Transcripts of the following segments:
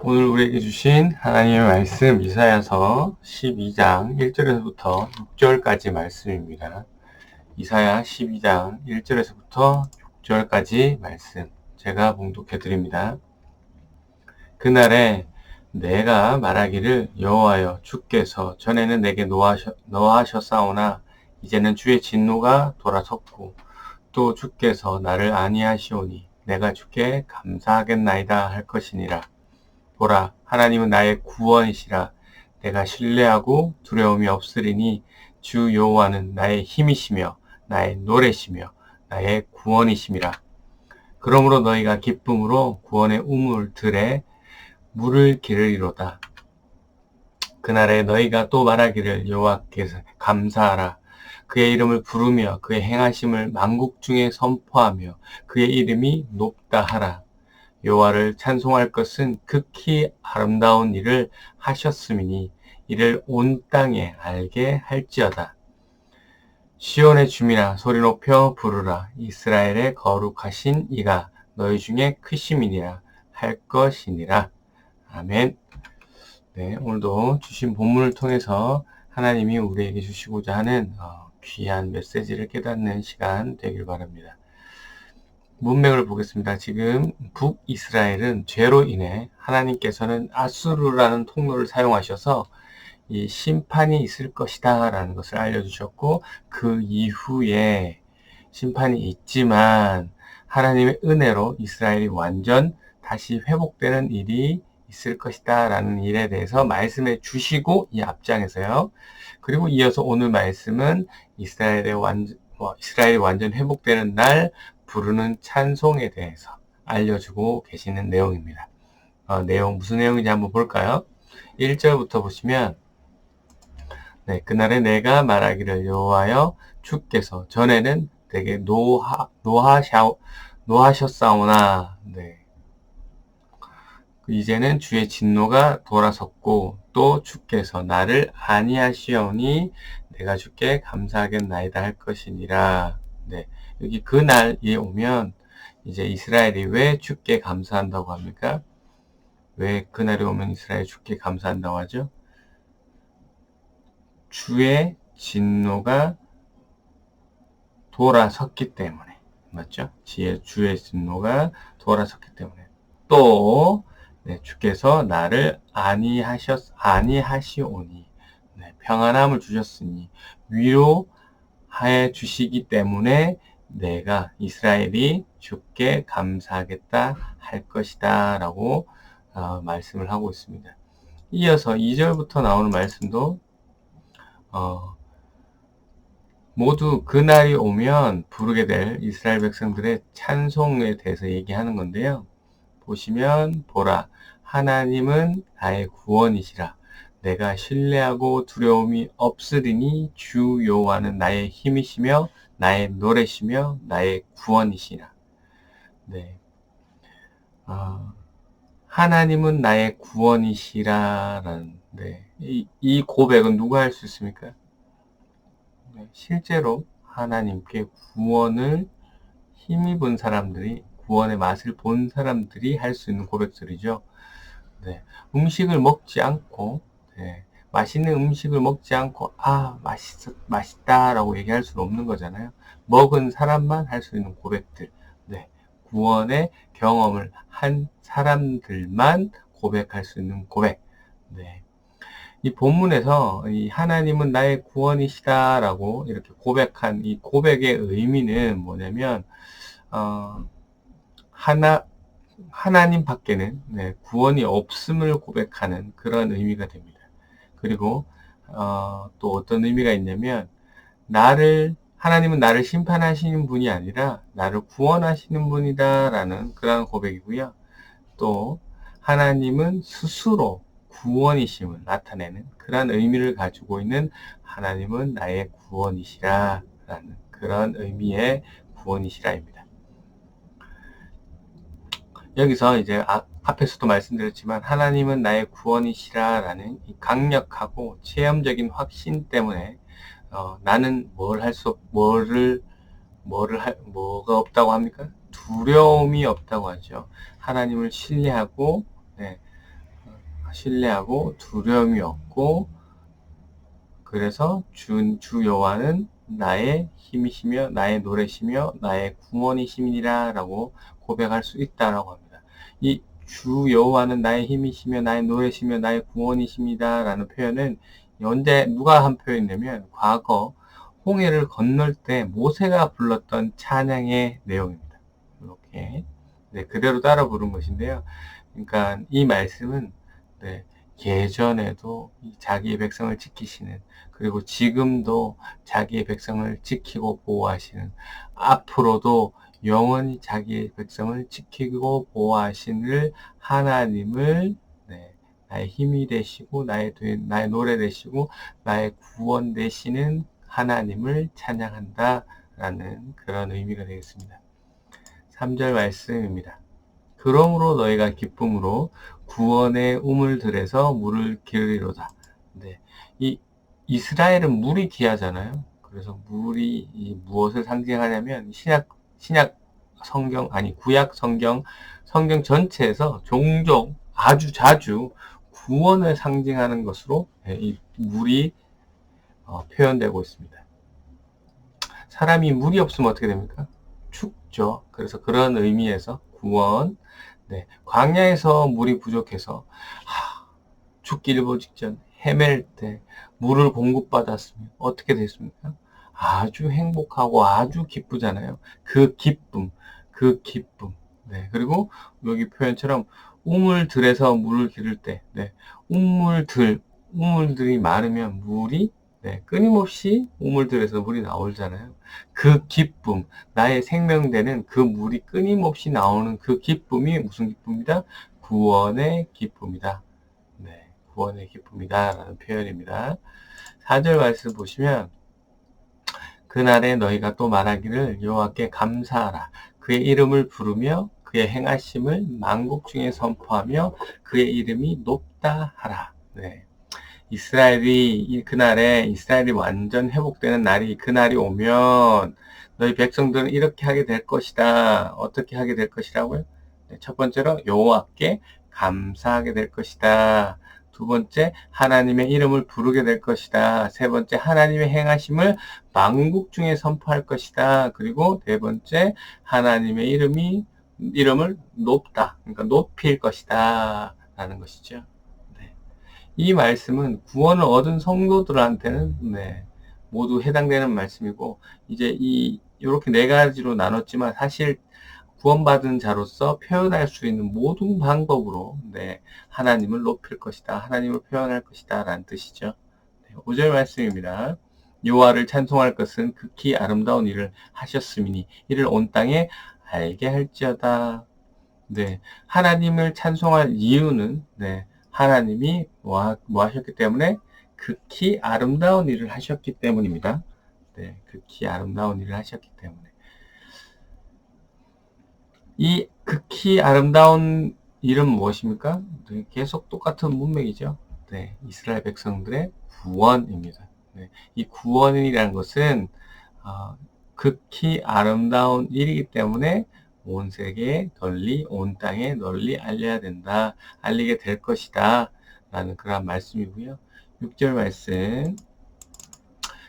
오늘 우리에게 주신 하나님의 말씀 이사야서 12장 1절에서부터 6절까지 말씀입니다. 이사야 12장 1절에서부터 6절까지 말씀 제가 봉독해 드립니다. 그날에 내가 말하기를 여호와여 주께서 전에는 내게 노하셨사오나 이제는 주의 진노가 돌아섰고 또 주께서 나를 아니하시오니 내가 주께 감사하겠나이다 할 것이니라. 보라, 하나님은 나의 구원이시라. 내가 신뢰하고 두려움이 없으리니 주 여호와는 나의 힘이시며 나의 노래시며 나의 구원이심이라. 그러므로 너희가 기쁨으로 구원의 우물들에 물을 기르리로다. 그날에 너희가 또 말하기를 여호와께서 감사하라. 그의 이름을 부르며 그의 행하심을 만국 중에 선포하며 그의 이름이 높다 하라. 여호와를 찬송할 것은 극히 아름다운 일을 하셨음이니 이를 온 땅에 알게 할지어다. 시온의 주민아 소리 높여 부르라. 이스라엘의 거룩하신 이가 너희 중에 크심이니라 할 것이니라. 아멘. 네, 오늘도 주신 본문을 통해서 하나님이 우리에게 주시고자 하는 귀한 메시지를 깨닫는 시간 되길 바랍니다. 문맥을 보겠습니다. 지금 북이스라엘은 죄로 인해 하나님께서는 아수르라는 통로를 사용하셔서 이 심판이 있을 것이다 라는 것을 알려주셨고, 그 이후에 심판이 있지만 하나님의 은혜로 이스라엘이 완전 다시 회복되는 일이 있을 것이다 라는 일에 대해서 말씀해 주시고, 이 앞장에서요. 그리고 이어서 오늘 말씀은 이스라엘이 완전 회복되는 날 부르는 찬송에 대해서 알려주고 계시는 내용입니다. 무슨 내용인지 한번 볼까요? 1절부터 보시면, 네, 그날에 내가 말하기를 여호와여 주께서 전에는 내게 노하셨사오나, 네, 이제는 주의 진노가 돌아섰고 또 주께서 나를 아니하시오니 내가 주께 감사하겠나이다 할 것이니라. 네, 여기 그날이 오면 이제 이스라엘이 왜 주께 감사한다고 합니까? 왜 그날이 오면 이스라엘이 주께 감사한다고 하죠? 주의 진노가 돌아섰기 때문에, 맞죠? 주의 진노가 돌아섰기 때문에. 또 네, 주께서 나를 아니하시오니, 네, 평안함을 주셨으니 위로해 주시기 때문에 내가 이스라엘이 주께 감사하겠다 할 것이다 라고 말씀을 하고 있습니다. 이어서 2절부터 나오는 말씀도 모두 그날이 오면 부르게 될 이스라엘 백성들의 찬송에 대해서 얘기하는 건데요. 보시면 보라, 하나님은 나의 구원이시라. 내가 신뢰하고 두려움이 없으리니 주 여호와는 나의 힘이시며 나의 노래시며 나의 구원이시라. 네, 하나님은 나의 구원이시라라는, 네, 이 고백은 누가 할 수 있습니까? 네, 실제로 하나님께 구원을 힘입은 사람들이, 구원의 맛을 본 사람들이 할 수 있는 고백들이죠. 네, 음식을 먹지 않고, 네, 맛있는 음식을 먹지 않고 맛있다라고 얘기할 수는 없는 거잖아요. 먹은 사람만 할 수 있는 고백들, 네, 구원의 경험을 한 사람들만 고백할 수 있는 고백. 네, 이 본문에서 이 하나님은 나의 구원이시다라고 이렇게 고백한 이 고백의 의미는 뭐냐면, 하나님 밖에는, 네, 구원이 없음을 고백하는 그런 의미가 됩니다. 그리고 또 어떤 의미가 있냐면, 하나님은 나를 심판하시는 분이 아니라 나를 구원하시는 분이다라는 그런 고백이고요. 또 하나님은 스스로 구원이심을 나타내는 그런 의미를 가지고 있는, 하나님은 나의 구원이시라라는 그런 의미의 구원이시라입니다. 여기서 이제 앞에서도 말씀드렸지만 하나님은 나의 구원이시라라는 이 강력하고 체험적인 확신 때문에 나는 뭐가 없다고 합니까? 두려움이 없다고 하죠. 하나님을 신뢰하고, 네, 신뢰하고 두려움이 없고, 그래서 주 여호와는 나의 힘이시며 나의 노래시며 나의 구원이심이니라 라고 고백할 수 있다라고 합니다. 이 주 여호와는 나의 힘이시며 나의 노래시며 나의 구원이십니다 라는 표현은 언제 누가 한 표현이냐면 과거 홍해를 건널 때 모세가 불렀던 찬양의 내용입니다. 이렇게 그대로 따라 부른 것인데요. 그러니까 이 말씀은 예전에도 자기의 백성을 지키시는, 그리고 지금도 자기의 백성을 지키고 보호하시는, 앞으로도 영원히 자기의 백성을 지키고 보호하시는 하나님을 나의 힘이 되시고 나의 노래 되시고 나의 구원 되시는 하나님을 찬양한다 라는 그런 의미가 되겠습니다. 3절 말씀입니다. 그러므로 너희가 기쁨으로 구원의 우물들에서 물을 기르리로다. 이 이스라엘은 물이 귀하잖아요. 그래서 물이 무엇을 상징하냐면 신약 성경, 구약 성경 전체에서 종종 아주 자주 구원을 상징하는 것으로 이 물이 표현되고 있습니다. 사람이 물이 없으면 어떻게 됩니까? 죽죠. 그래서 그런 의미에서 구원, 광야에서 물이 부족해서 죽기 일보 직전 헤맬 때 물을 공급받았으면 어떻게 됐습니까? 아주 행복하고 아주 기쁘잖아요. 그 기쁨. 그리고 여기 표현처럼 우물들에서 물을 기를 때, 우물들이 많으면 물이 끊임없이 우물들에서 물이 나오잖아요. 그 기쁨, 나의 생명되는 그 물이 끊임없이 나오는 그 기쁨이 무슨 기쁨이다? 구원의 기쁨이다. 구원의 기쁨이다 라는 표현입니다. 4절 말씀 보시면 그날에 너희가 또 말하기를 여호와께 감사하라. 그의 이름을 부르며 그의 행하심을 만국 중에 선포하며 그의 이름이 높다 하라. 그날에 이스라엘이 완전 회복되는 날이, 그날이 오면 너희 백성들은 이렇게 하게 될 것이다. 어떻게 하게 될 것이라고요? 첫 번째로 여호와께 감사하게 될 것이다. 두 번째, 하나님의 이름을 부르게 될 것이다. 세 번째, 하나님의 행하심을 만국 중에 선포할 것이다. 그리고 네 번째, 하나님의 이름을 높다. 그러니까 높일 것이다. 라는 것이죠. 이 말씀은 구원을 얻은 성도들한테는 모두 해당되는 말씀이고, 이제 이렇게 네 가지로 나눴지만 사실 구원받은 자로서 표현할 수 있는 모든 방법으로 하나님을 높일 것이다, 하나님을 표현할 것이다 라는 뜻이죠. 5절 말씀입니다. 여호와를 찬송할 것은 극히 아름다운 일을 하셨음이니 이를 온 땅에 알게 할지어다. 하나님을 찬송할 이유는 하나님이 뭐 하셨기 때문에? 극히 아름다운 일을 하셨기 때문입니다. 극히 아름다운 일을 하셨기 때문에. 이 극히 아름다운 일은 무엇입니까? 계속 똑같은 문맥이죠. 이스라엘 백성들의 구원입니다. 이 구원이라는 것은 극히 아름다운 일이기 때문에 온 세계에 널리, 온 땅에 널리 알려야 된다, 알리게 될 것이다 라는 그런 말씀이고요. 6절 말씀,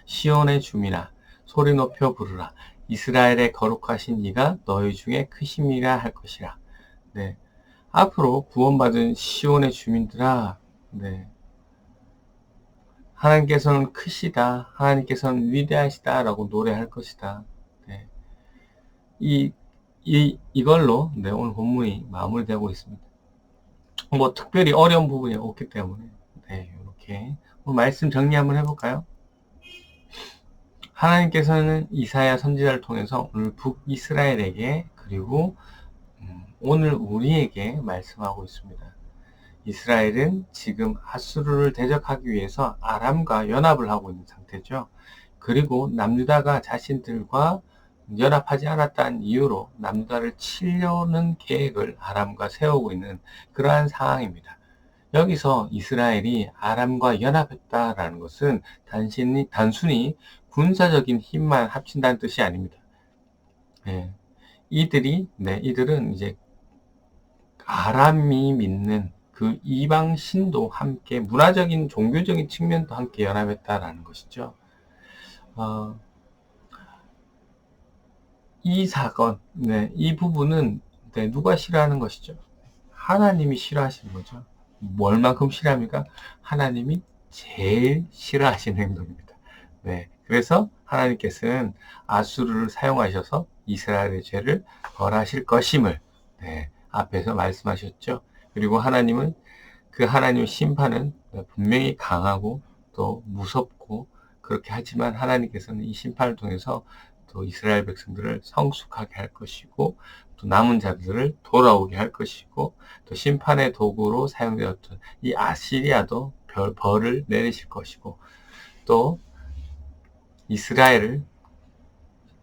시온의 주민아 소리 높여 부르라. 이스라엘의 거룩하신 이가 너희 중에 크심이라 할 것이라. 앞으로 구원받은 시온의 주민들아, 하나님께서는 크시다, 하나님께서는 위대하시다 라고 노래할 것이다. 이걸로 오늘 본문이 마무리되고 있습니다. 특별히 어려운 부분이 없기 때문에 이렇게 말씀 정리 한번 해볼까요? 하나님께서는 이사야 선지자를 통해서 오늘 북이스라엘에게, 그리고 오늘 우리에게 말씀하고 있습니다. 이스라엘은 지금 아수르를 대적하기 위해서 아람과 연합을 하고 있는 상태죠. 그리고 남유다가 자신들과 연합하지 않았다는 이유로 남유다를 치려는 계획을 아람과 세우고 있는 그러한 상황입니다. 여기서 이스라엘이 아람과 연합했다라는 것은 단순히 군사적인 힘만 합친다는 뜻이 아닙니다. 이들은 이제 아람이 믿는 그 이방 신도 함께 문화적인 종교적인 측면도 함께 연합했다라는 것이죠. 이 사건, 네, 이 부분은 네, 누가 싫어하는 것이죠? 하나님이 싫어하시는 거죠. 뭘만큼 싫어합니까? 하나님이 제일 싫어하시는 행동입니다. 네, 그래서 하나님께서는 아수르를 사용하셔서 이스라엘의 죄를 벌하실 것임을 네, 앞에서 말씀하셨죠. 그리고 하나님은 그 하나님의 심판은 분명히 강하고 또 무섭고 그렇게 하지만 하나님께서는 이 심판을 통해서 또 이스라엘 백성들을 성숙하게 할 것이고 또 남은 자들을 돌아오게 할 것이고 또 심판의 도구로 사용되었던 이 아시리아도 벌을 내리실 것이고 또 이스라엘을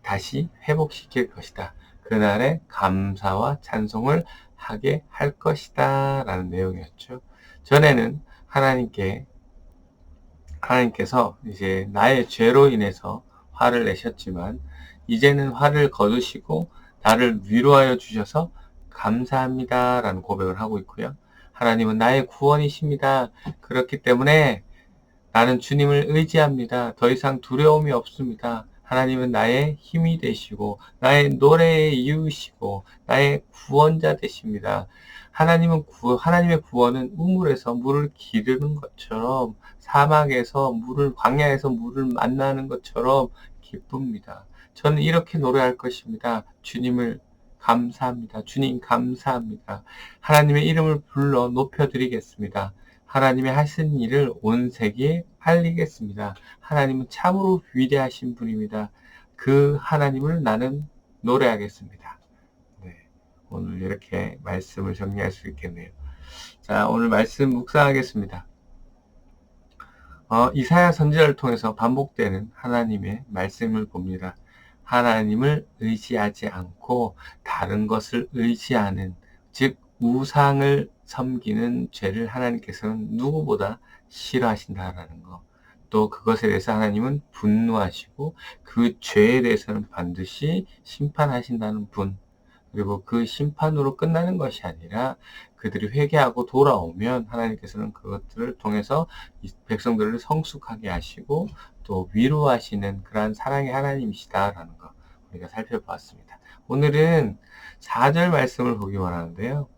다시 회복시킬 것이다. 그날에 감사와 찬송을 하게 할 것이다 라는 내용이었죠. 전에는 하나님께서 이제 나의 죄로 인해서 화를 내셨지만 이제는 화를 거두시고 나를 위로하여 주셔서 감사합니다 라는 고백을 하고 있고요. 하나님은 나의 구원이십니다. 그렇기 때문에 나는 주님을 의지합니다. 더 이상 두려움이 없습니다. 하나님은 나의 힘이 되시고 나의 노래의 이유이시고 나의 구원자 되십니다. 하나님의 구원은 우물에서 물을 기르는 것처럼 사막에서 광야에서 물을 만나는 것처럼 기쁩니다. 저는 이렇게 노래할 것입니다. 주님을 감사합니다. 주님 감사합니다. 하나님의 이름을 불러 높여드리겠습니다. 하나님의 하신 일을 온 세계에 알리겠습니다. 하나님은 참으로 위대하신 분입니다. 그 하나님을 나는 노래하겠습니다. 네, 오늘 이렇게 말씀을 정리할 수 있겠네요. 자, 오늘 말씀 묵상하겠습니다. 이사야 선지자를 통해서 반복되는 하나님의 말씀을 봅니다. 하나님을 의지하지 않고 다른 것을 의지하는, 즉 우상을 섬기는 죄를 하나님께서는 누구보다 싫어하신다라는 거. 또 그것에 대해서 하나님은 분노하시고 그 죄에 대해서는 반드시 심판하신다는 분. 그리고 그 심판으로 끝나는 것이 아니라 그들이 회개하고 돌아오면 하나님께서는 그것들을 통해서 백성들을 성숙하게 하시고 또 위로하시는 그러한 사랑의 하나님이시다라는 거 우리가 살펴보았습니다. 오늘은 4절 말씀을 보기 원하는데요.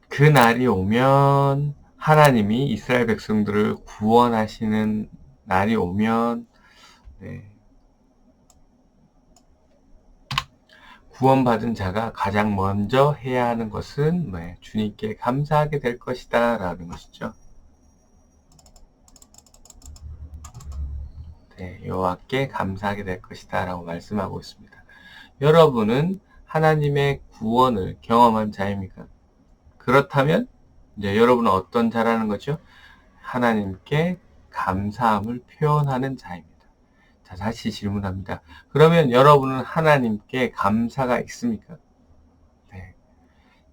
그 날이 오면 하나님이 이스라엘 백성들을 구원하시는 날이 오면 네, 구원받은 자가 가장 먼저 해야 하는 것은 주님께 감사하게 될 것이다 라는 것이죠. 네, 여호와께 감사하게 될 것이다 라고 말씀하고 있습니다. 여러분은 하나님의 구원을 경험한 자입니까? 그렇다면 이제 여러분은 어떤 자라는 거죠? 하나님께 감사함을 표현하는 자입니다. 자, 다시 질문합니다. 그러면 여러분은 하나님께 감사가 있습니까? 네.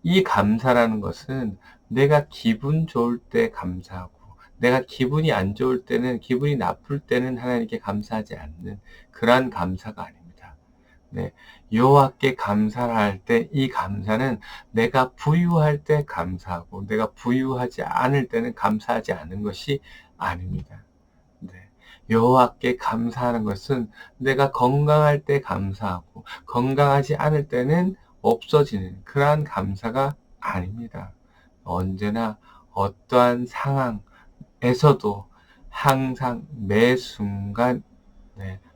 이 감사라는 것은 내가 기분 좋을 때 감사하고 내가 기분이 안 좋을 때는 기분이 나쁠 때는 하나님께 감사하지 않는 그러한 감사가 아닙니다. 네. 여호와께 감사를 할 때 이 감사는 내가 부유할 때 감사하고 내가 부유하지 않을 때는 감사하지 않은 것이 아닙니다. 네. 여호와께 감사하는 것은 내가 건강할 때 감사하고 건강하지 않을 때는 없어지는 그러한 감사가 아닙니다. 언제나 어떠한 상황에서도 항상 매 순간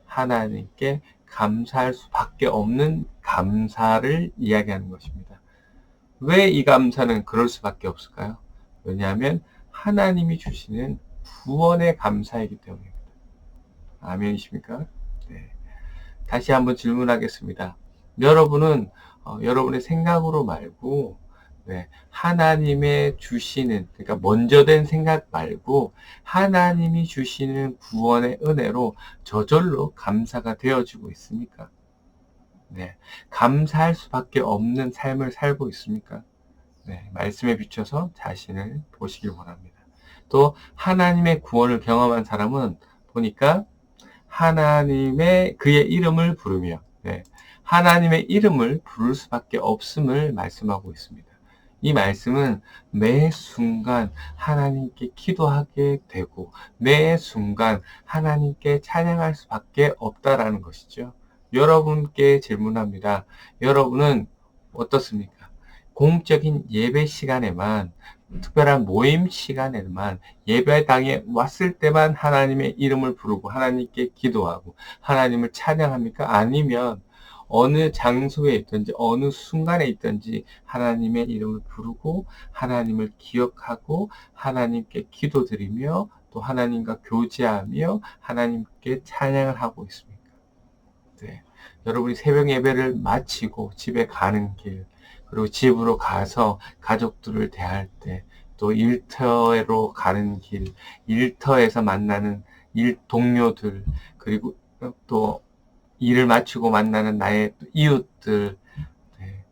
하나님께 감사할 수밖에 없는 감사를 이야기하는 것입니다. 왜 이 감사는 그럴 수밖에 없을까요? 왜냐하면 하나님이 주시는 구원의 감사이기 때문입니다. 아멘이십니까? 네. 다시 한번 질문하겠습니다. 여러분은 여러분의 생각으로 말고 하나님의 주시는 그러니까 먼저 된 생각 말고 하나님이 주시는 구원의 은혜로 저절로 감사가 되어지고 있습니까? 네. 감사할 수밖에 없는 삶을 살고 있습니까? 네. 말씀에 비춰서 자신을 보시기 원합니다. 또 하나님의 구원을 경험한 사람은 보니까 그의 이름을 부르며 하나님의 이름을 부를 수밖에 없음을 말씀하고 있습니다. 이 말씀은 매 순간 하나님께 기도하게 되고 매 순간 하나님께 찬양할 수밖에 없다라는 것이죠. 여러분께 질문합니다. 여러분은 어떻습니까? 공적인 예배 시간에만, 특별한 모임 시간에만, 예배당에 왔을 때만 하나님의 이름을 부르고 하나님께 기도하고 하나님을 찬양합니까? 아니면 어느 장소에 있든지 어느 순간에 있든지 하나님의 이름을 부르고 하나님을 기억하고 하나님께 기도드리며 또 하나님과 교제하며 하나님께 찬양을 하고 있습니까? 네. 여러분이 새벽 예배를 마치고 집에 가는 길, 그리고 집으로 가서 가족들을 대할 때, 또 일터로 가는 길, 일터에서 만나는 동료들, 그리고 또 일을 마치고 만나는 나의 이웃들, 네.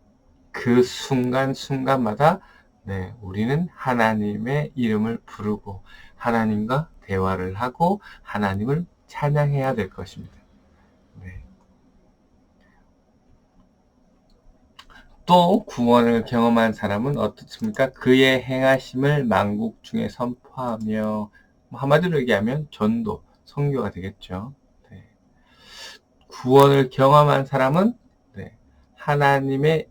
그 순간순간마다 네, 우리는 하나님의 이름을 부르고 하나님과 대화를 하고 하나님을 찬양해야 될 것입니다. 네. 또 구원을 경험한 사람은 어떻습니까? 그의 행하심을 만국 중에 선포하며, 한마디로 얘기하면 전도, 선교가 되겠죠. 네. 구원을 경험한 사람은 네, 하나님의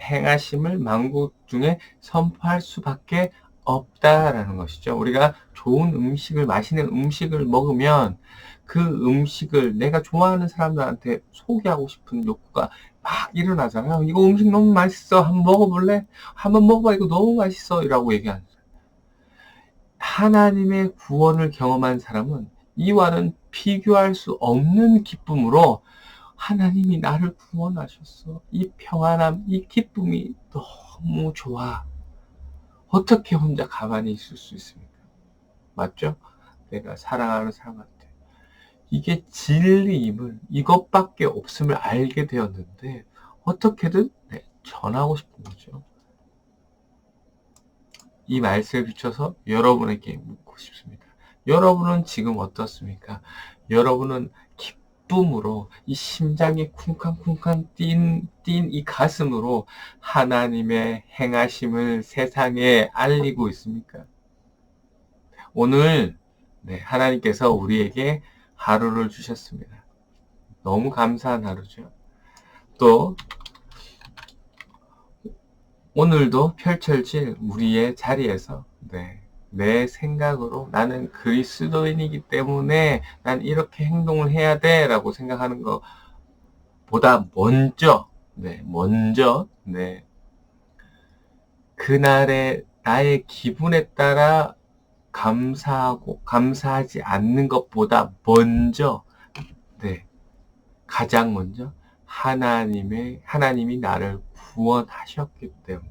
행하심을 만국 중에 선포할 수밖에 없다라는 것이죠. 우리가 좋은 음식을, 맛있는 음식을 먹으면 그 음식을 내가 좋아하는 사람들한테 소개하고 싶은 욕구가 막 일어나잖아요. 이거 음식 너무 맛있어. 한번 먹어볼래? 한번 먹어봐. 이거 너무 맛있어. 이라고 얘기하는 거예요. 하나님의 구원을 경험한 사람은 이와는 비교할 수 없는 기쁨으로 하나님이 나를 구원하셨어. 이 평안함, 이 기쁨이 너무 좋아. 어떻게 혼자 가만히 있을 수 있습니까? 맞죠? 내가 사랑하는 사람한테. 이게 진리임을, 이것밖에 없음을 알게 되었는데 어떻게든 전하고 싶은 거죠. 이 말씀에 비춰서 여러분에게 묻고 싶습니다. 여러분은 지금 어떻습니까? 여러분은 기쁨으로 이 심장이 쿵쾅쿵쾅 뛴 이 가슴으로 하나님의 행하심을 세상에 알리고 있습니까? 오늘 하나님께서 우리에게 하루를 주셨습니다. 너무 감사한 하루죠. 또 오늘도 펼쳐질 우리의 자리에서 내 생각으로 나는 그리스도인이기 때문에 난 이렇게 행동을 해야 돼 라고 생각하는 것보다 먼저 그날의 나의 기분에 따라 감사하지 않는 것보다 먼저 가장 먼저 하나님이 나를 구원하셨기 때문에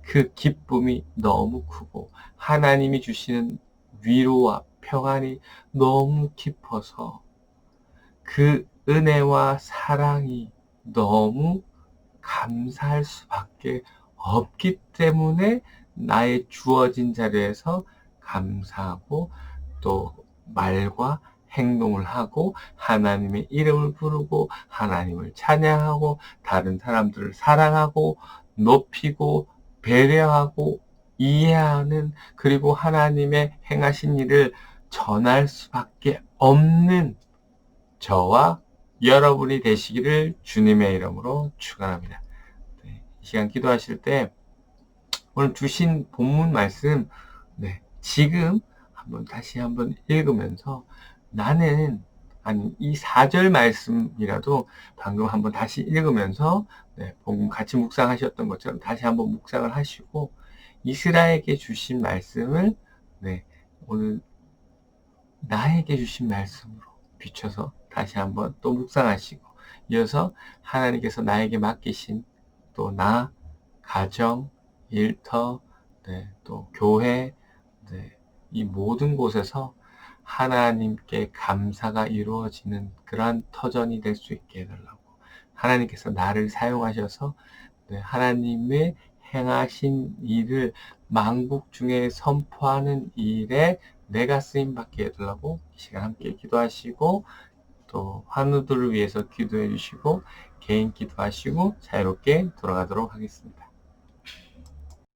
그 기쁨이 너무 크고 하나님이 주시는 위로와 평안이 너무 깊어서 그 은혜와 사랑이 너무 감사할 수밖에 없기 때문에 나의 주어진 자리에서 감사하고 또 말과 행동을 하고 하나님의 이름을 부르고 하나님을 찬양하고 다른 사람들을 사랑하고 높이고 배려하고 이해하는, 그리고 하나님의 행하신 일을 전할 수밖에 없는 저와 여러분이 되시기를 주님의 이름으로 축원합니다. 이 시간 기도하실 때 오늘 주신 본문 말씀 지금 다시 한번 읽으면서 나는, 아니 이 4절 말씀이라도 방금 한번 다시 읽으면서 본문 같이 묵상하셨던 것처럼 다시 한번 묵상을 하시고 이스라엘에게 주신 말씀을 오늘 나에게 주신 말씀으로 비춰서 다시 한번 또 묵상하시고 이어서 하나님께서 나에게 맡기신 또 나, 가정, 일터, 또 교회, 이 모든 곳에서 하나님께 감사가 이루어지는 그러한 터전이 될 수 있게 해달라고, 하나님께서 나를 사용하셔서 하나님의 행하신 일을 만국 중에 선포하는 일에 내가 쓰임받게 해달라고 이 시간 함께 기도하시고 또 환우들을 위해서 기도해 주시고 개인 기도하시고 자유롭게 돌아가도록 하겠습니다.